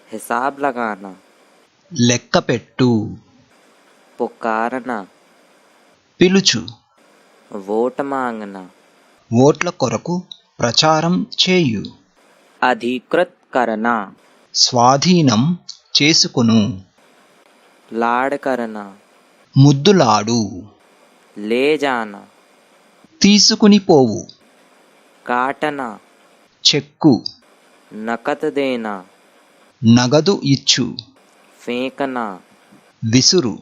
हिसाब लगाना, లెక్కపెట్టు, पुकारना, పిలుచు, वोट मांगना, ఓట్ల కొరకు ప్రచారం చేయు, अधिकृत करना, స్వాధీనం చేసుకొను, लाड करना, ముద్దులాడు, ले जाना, తీసుకుని పోవు, काटना, చెక్కు, नकद देना, నగదు ఇచ్చు, फेंकना, విసురు,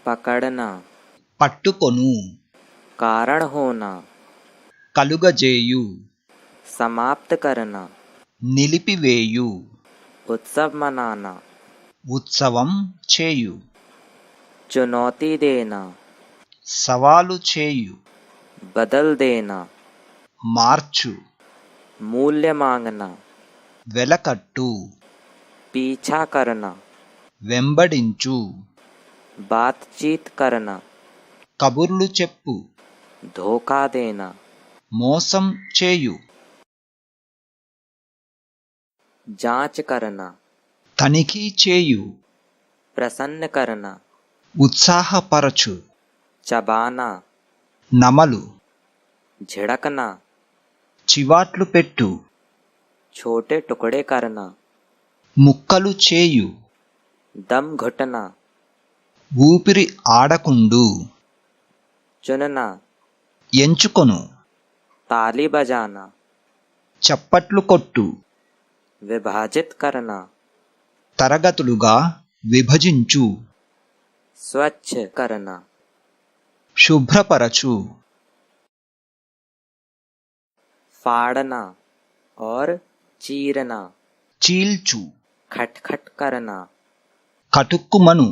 पकड़ना, పట్టుకొను, कारण होना, కలుగజేయు, समाप्त करना, నిలిపివేయు, उत्सव मनाना, ఉత్సవం చేయు, चुनौती देना, సవాలు చేయు, बदल देना, మార్చు, मूल्य मांगना, వెలకట్టు, पीछा करना, వెంబడించు, बातचीत करना, కబుర్లు చెప్పు, धोखा देना, మోసం చేయు, जांच करना, తనిఖీ చేయు, प्रसन्न करना, ఉత్సాహపరచు, चबाना, నమలు, झिड़कना, చివాట్లు పెట్టు, छोटे टुकड़े करना, ముక్కలు చేయు, दम घुटना, ఊపిరి ఆడకుండు, चुनना, ఎంచుకొను, ताली बजाना, చప్పట్లు కొట్టు, विभाजित करना, తరగతులుగా విభజించు, स्वच्छ करना, శుభ్రపరచు, फाड़ना और चीरना, చీల్చు, खटखट करना, కటుక్కుమను,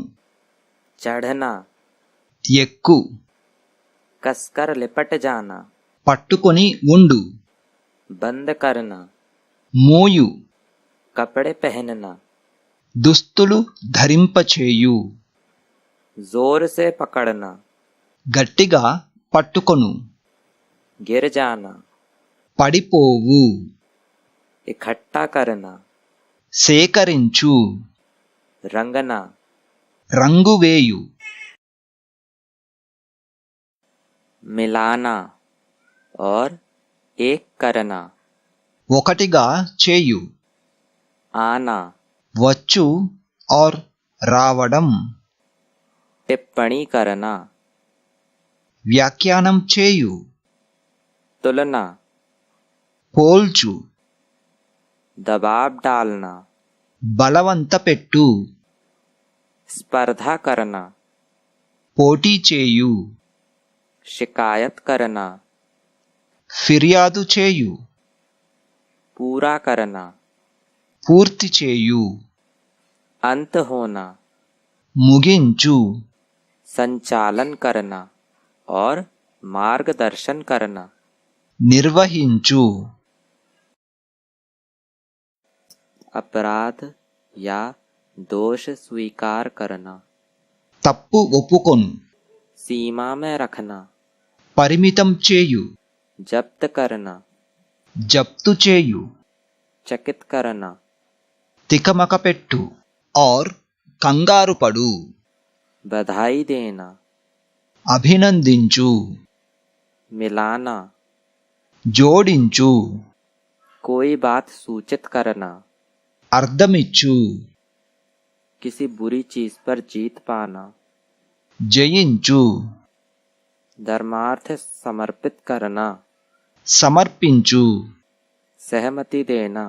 चढ़ना, ఎక్కు, कसकर लिपट जाना, పట్టుకొని ఉండు, बंद करना, మోయు, कपड़े पहनना, దుస్తులు ధరింపచేయు, जोर से पकड़ना, గట్టిగా పట్టుకొను, गिर जाना, పడిపోవు, इकट्ठा करना, సేకరించు, रंगना, రంగువేయు, मिलाना और एक करना, ఒకటిగా చేయు, आना, వచ్చు और రావడం, टिप्पणी करना, వ్యాఖ్యానం చేయు, तुलना, పోల్చు, दबाव डालना, బలవంత పెట్టు, स्पर्धा करना, పోటీ చేయు, शिकायत करना, ఫిర్యాదు చేయు, पूरा करना, పూర్తి చేయు, अंत होना, ముగించు, संचालन करना और मार्गदर्शन करना, నిర్వహించు, अपराध या दोष स्वीकार करना, తప్పు ఒప్పుకొను, सीमा में रखना, పరిమితం చేయు, जब्त करना, జప్తు చేయు, चकित करना, తికమక పెట్టు, और కంగారు పడు, बधाई देना, అభినందించు, मिलाना, జోడించు, कोई बात सूचित करना, అర్థమిచ్చు, किसी बुरी चीज पर जीत पाना, జయించు, धर्मार्थ समर्पित करना, సమర్పించు, सहमति देना,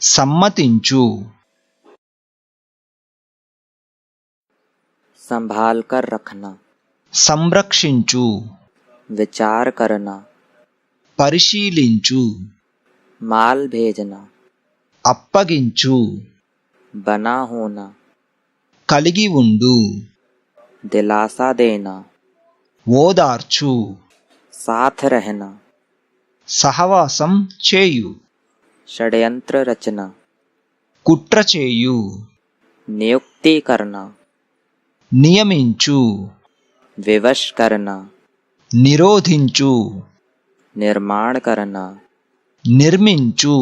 సమ్మతించు, संभाल कर रखना, సంరక్షించు, विचार करना, పరిశీలించు, माल भेजना, అప్పగించు, बना होना, కలిగి ఉండు, दिलासा देना, ఓదార్చు, साथ रहना, సహవాసం చేయు, षड्यंत्र रचना, కుట్ర చేయు, नियुक्ति करना, నియమించు, विवश करना, నిరోధించు, निर्माण करना, నిర్మించు,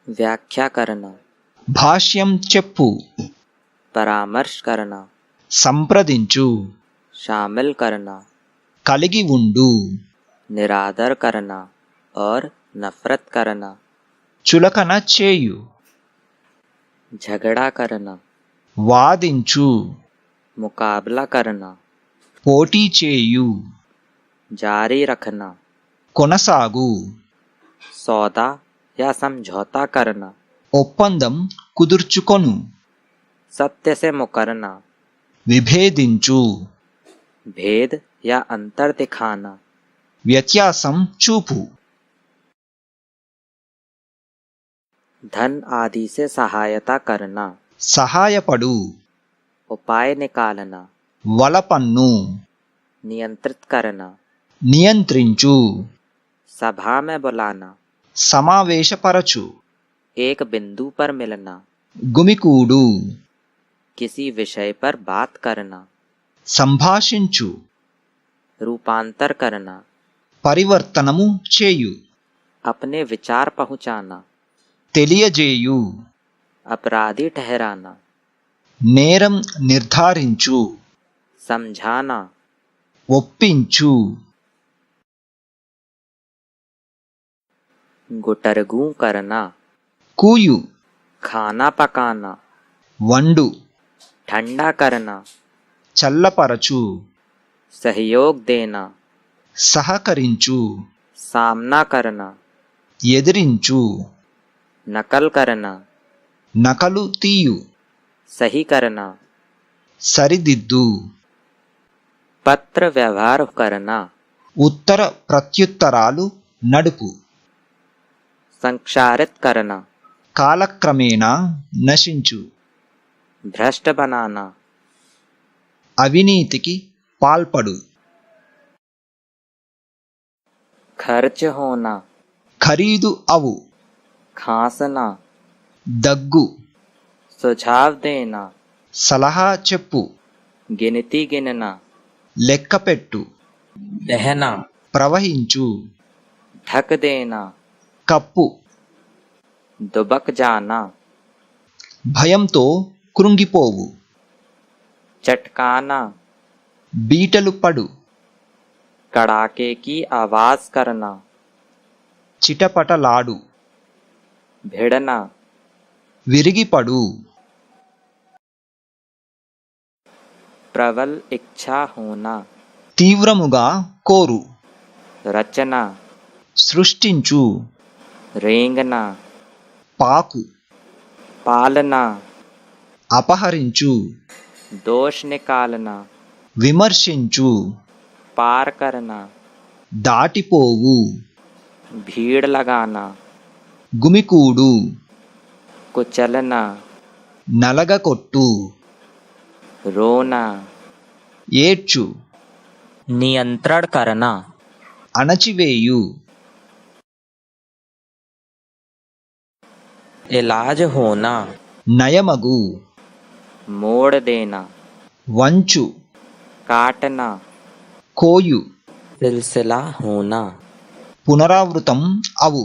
व्याख्या करना, భాష్యం చెప్పు, परामर्श करना, సంప్రదించు, शामिल करना, కలిగి ఉండు, निरादर करना और नफरत करना, చులకన చేయు, झगड़ा करना, వాదించు, मुकाबला करना, పోటీ చేయు, जारी रखना, కొనసాగు, सौदा या समझौता करना, ఒప్పందం కుదుర్చుకొను, सत्य से मुकरना, విభేదించు, भेद या अंतर दिखाना, వ్యత్యాసం చూపు, धन आदि से सहायता करना, సహాయపడు, उपाय निकालना, వలపన్ను, नियंत्रित करना, నియంత్రించు, सभा में बुलाना, సమావేశపరచు, एक बिंदु पर मिलना, గుమికూడు, किसी विषय पर बात करना, సంభాషించు, रूपांतर करना, పరివర్తనము చేయు, अपने विचार पहुंचाना, తెలియజేయు, अपराधी ठहराना, నేరం నిర్ధారించు, समझाना, ఒప్పించు, गुटरगू करना, కూయు, खाना पकाना, వండు, ठंडा करना, చల్లపరచు, सहयोग देना, సహకరించు, सामना करना, ఎదిరించు, नकल करना, నకలు తీయు, सही करना, సరిదిద్దు, पत्र व्यवहार करना, ఉత్తర ప్రత్యుత్తరాలు నడుపు, संक्षारित करना, కాలక్రమేణా నశించు, भ्रष्ट बनाना, అవినీతికి పాల్పడు, खर्च होना, ఖరీదు అవు, खांसना, దగ్గు, सुझाव देना, సలహా చెప్పు, गिनती गिनना, లెక్కపెట్టు, बहना, ప్రవహించు, ढक देना, కప్పు, दुबक जाना, భయంతో కృంగిపోవు, चटकाना, బీటలు పడు, कड़ाके की आवाज करना, చిటపటలాడు, भिड़ना, విరిగిపడు, प्रबल इच्छा होना, తీవ్రముగా కోరు, रचना, సృష్టించు, रेंगना, పాకు, पालना, అపహరించు, दोष निकालना, విమర్శించు, पार करना, దాటిపోవు, भीड़ लगाना, గుమికూడు, कुचलना, నలగకొట్టు, रोना, ఏడ్చు, नियंत्रण करना, అణచివేయు, इलाज होना, నయమగు, मोड़ देना, వంచు, काटना, కోయు, सिलसिला होना, పునరావృతం అవు.